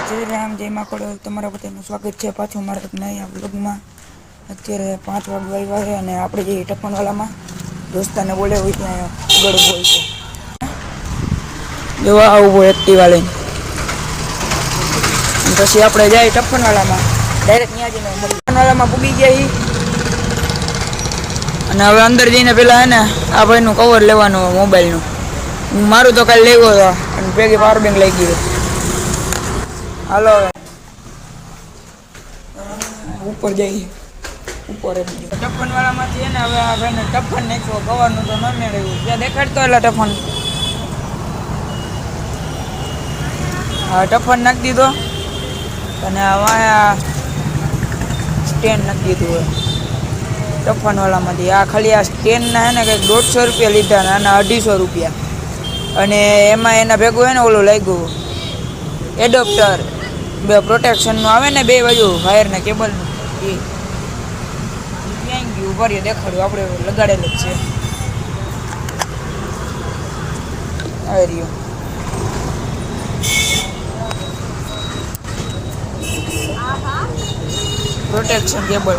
જય રામ જય માકોડો તમારા બધાનું સ્વાગત છે પાછું મારા નયા વ્લોગમાં। અત્યારે 5 વાગવા આવ્યા છે અને આપણે જે ટપ્પણવાલામાં દોસ્તાને બોલે હોય ત્યાં ગળો હોય છે જોવા આવું એક્ટિવા લઈને પછી આપણે જાય ટપ્પણવાલામાં ડાયરેક્ટ ત્યાં જઈને ટપ્પણવાલામાં પૂગી ગયા અને હવે અંદર જઈને પેલા હે ને આ ભાઈનું કવર લેવાનું મોબાઈલનું મારું તો કાલે લેવો હતો અને ભેગી પાવર બેંક લઈ ગયો। હાલો ऊपर जाइए ऊपर टप्पन वाला में हवे आ भाई ने टप्पन नाखो कवर नु तो न मेळ्યું ત્યાં દેખાડતો એટલે ટપ્પન હા ટપ્પન નાખી દીધો અને આ સ્ટેન્ડ નાખી દીધું ટપ્પન વાળા માંથી આ ખાલી આ સ્ટેન્ડ ના હે ને કઈક 150 રૂપિયા લીધા ને આના 250 રૂપિયા અને એમાં એના ભેગું હે ને ઓલું લાગ્યું એડોપ્ટર બે પ્રોટેક્શન નું આવે ને બે બાજુ વાયર ને કેબલ નું એ ક્યાં ગયું ઉભા દેખાડ્યું આપણે લગાડેલું જ છે આવી રહ્યું પ્રોટેક્શન કેબલ।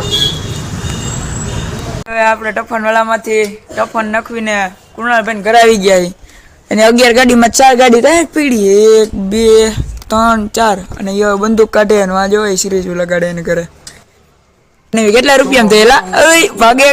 હવે આપણે ટફન વાળામાંથી ટફન નખવીને કુણાલભાઈ ઘરે આવી ગયા અને 11 ગાડીમાં 4 ગાડી કાંઈ પીડી 1 2 3 4 અને એ બંદૂક કાઢે અને આ જોઈ સિરીઝ લગાડે એને કરે કેટલા રૂપિયા થયેલા ભાગે